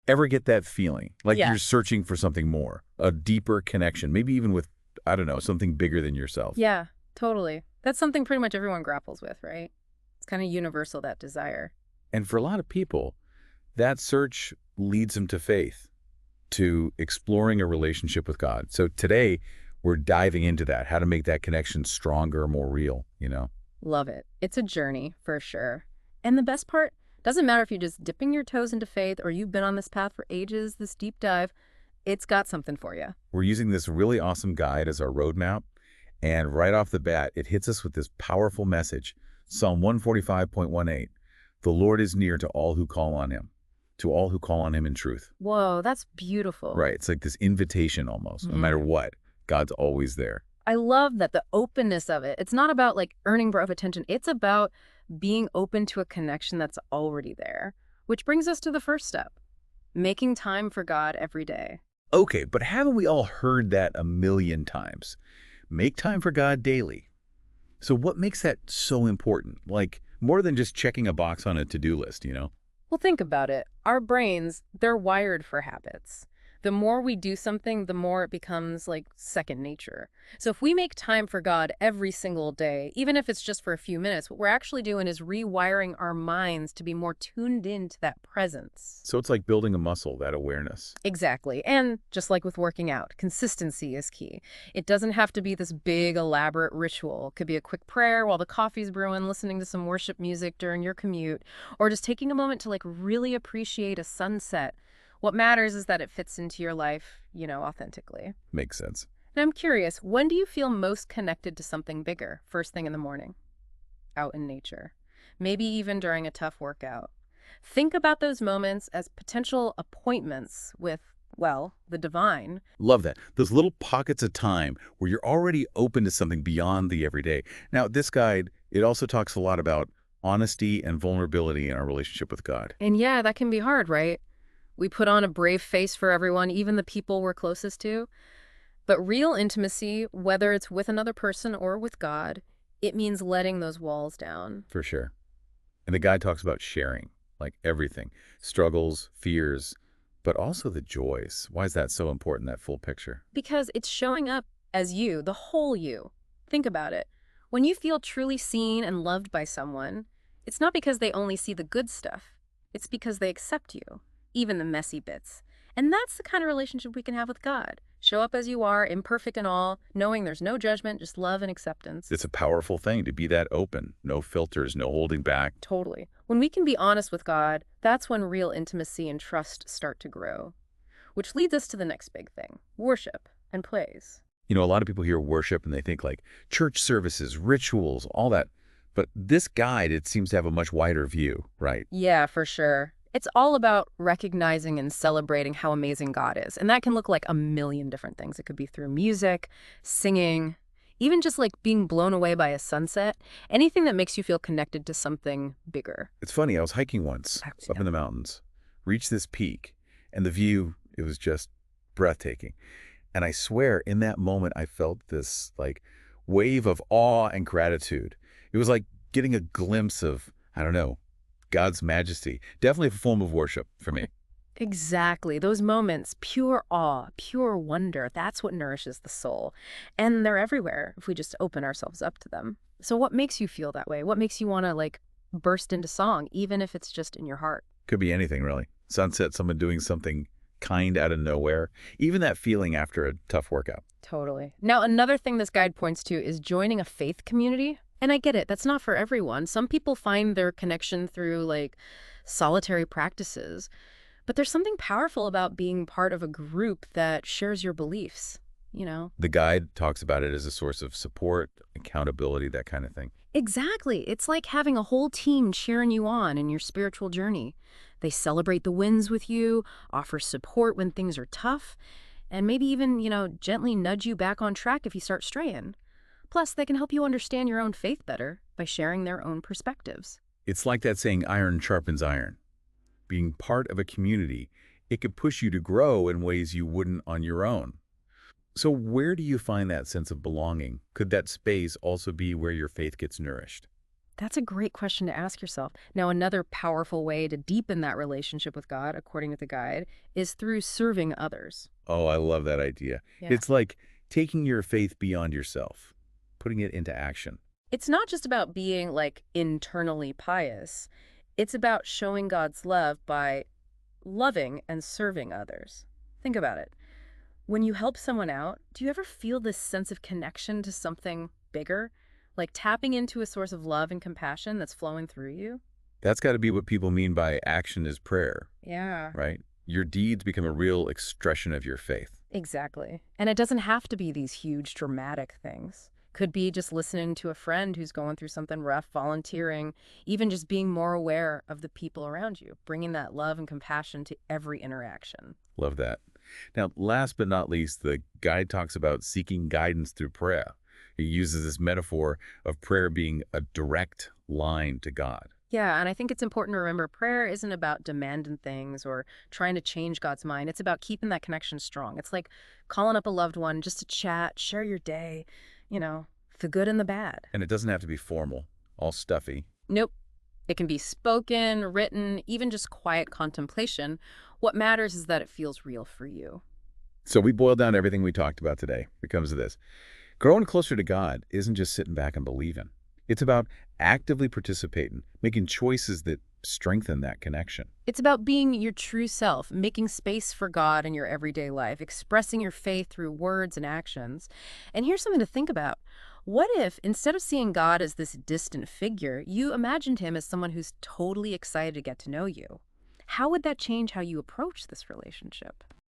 Ever get that feeling? Like Yeah. you're searching for something more, a deeper connection, maybe even with, I don't know, something bigger than yourself. Yeah, totally. That's something pretty much everyone grapples with, right? It's kind of universal, that desire. And for a lot of people, that search leads them to faith, to exploring a relationship with God. So today, we're diving into that, how to make that connection stronger, more real. Love it. It's a journey, for sure. And the best part, doesn't matter if you're just dipping your toes into faith or you've been on this path for ages, this deep dive, it's got something for you. We're using this really awesome guide as our roadmap, and right off the bat, it hits us with this powerful message, Psalm 145.18. The Lord is near to all who call on him, to all who call on him in truth. Whoa, that's beautiful. Right, it's like this invitation almost. No matter what, God's always there. I love that, the openness of it. It's not about like earning bro attention. It's about being open to a connection that's already there. Which brings us to the first step, making time for God every day. Okay, but haven't we all heard that a million times? Make time for God daily. So what makes that so important? Like, more than just checking a box on a to-do list? Well, think about it. Our brains, they're wired for habits. The more we do something, the more it becomes like second nature. So if we make time for God every single day, even if it's just for a few minutes, what we're actually doing is rewiring our minds to be more tuned into that presence. So it's like building a muscle, that awareness. Exactly. And just like with working out, consistency is key. It doesn't have to be this big, elaborate ritual. It could be a quick prayer while the coffee's brewing, listening to some worship music during your commute, or just taking a moment to like really appreciate a sunset. What matters is that it fits into your life, authentically. Makes sense. And I'm curious, when do you feel most connected to something bigger? First thing in the morning, out in nature, maybe even during a tough workout. Think about those moments as potential appointments with, well, the divine. Love that. Those little pockets of time where you're already open to something beyond the everyday. Now, this guide, it also talks a lot about honesty and vulnerability in our relationship with God. And yeah, that can be hard, right? We put on a brave face for everyone, even the people we're closest to. But real intimacy, whether it's with another person or with God, it means letting those walls down. For sure. And the guide talks about sharing, like everything, struggles, fears, but also the joys. Why is that so important, that full picture? Because it's showing up as you, the whole you. Think about it. When you feel truly seen and loved by someone, it's not because they only see the good stuff. It's because they accept you, even the messy bits. And that's the kind of relationship we can have with God. Show up as you are, imperfect and all, knowing there's no judgment, just love and acceptance. It's a powerful thing to be that open. No filters, no holding back. Totally. When we can be honest with God, that's when real intimacy and trust start to grow. Which leads us to the next big thing, worship and praise. A lot of people hear worship and they think like church services, rituals, all that. But this guide, it seems to have a much wider view, right? Yeah, for sure. It's all about recognizing and celebrating how amazing God is. And that can look like a million different things. It could be through music, singing, even just like being blown away by a sunset. Anything that makes you feel connected to something bigger. It's funny, I was hiking once up in the mountains, reached this peak, and the view, it was just breathtaking. And I swear, in that moment, I felt this like wave of awe and gratitude. It was like getting a glimpse of, I don't know, God's majesty. Definitely a form of worship for me. Exactly. Those moments, pure awe, pure wonder, that's what nourishes the soul. And they're everywhere if we just open ourselves up to them. So what makes you feel that way? What makes you want to like burst into song, even if it's just in your heart? Could be anything, really. Sunset, someone doing something kind out of nowhere. Even that feeling after a tough workout. Totally. Now, another thing this guide points to is joining a faith community. And I get it, that's not for everyone. Some people find their connection through like solitary practices. But there's something powerful about being part of a group that shares your beliefs, The guide talks about it as a source of support, accountability, that kind of thing. Exactly. It's like having a whole team cheering you on in your spiritual journey. They celebrate the wins with you, offer support when things are tough, and maybe even, gently nudge you back on track if you start straying. Plus, they can help you understand your own faith better by sharing their own perspectives. It's like that saying, iron sharpens iron. Being part of a community, it could push you to grow in ways you wouldn't on your own. So where do you find that sense of belonging? Could that space also be where your faith gets nourished? That's a great question to ask yourself. Now, another powerful way to deepen that relationship with God, according to the guide, is through serving others. Oh, I love that idea. Yeah. It's like taking your faith beyond yourself, putting it into action. It's not just about being like internally pious. It's about showing God's love by loving and serving others. Think about it. When you help someone out, do you ever feel this sense of connection to something bigger? Like tapping into a source of love and compassion that's flowing through you? That's got to be what people mean by action is prayer, Yeah. right? Your deeds become a real expression of your faith. Exactly. And it doesn't have to be these huge dramatic things. Could be just listening to a friend who's going through something rough, volunteering, even just being more aware of the people around you, bringing that love and compassion to every interaction. Love that. Now, last but not least, the guide talks about seeking guidance through prayer. He uses this metaphor of prayer being a direct line to God. Yeah, and I think it's important to remember prayer isn't about demanding things or trying to change God's mind. It's about keeping that connection strong. It's like calling up a loved one just to chat, share your day, you know, the good and the bad. And it doesn't have to be formal, all stuffy. Nope. It can be spoken, written, even just quiet contemplation. What matters is that it feels real for you. So we boiled down everything we talked about today. It comes to this. Growing closer to God isn't just sitting back and believing. It's about actively participating, making choices that strengthen that connection. It's about being your true self, making space for God in your everyday life, expressing your faith through words and actions. And here's something to think about. What if, instead of seeing God as this distant figure, you imagined him as someone who's totally excited to get to know you? How would that change how you approach this relationship?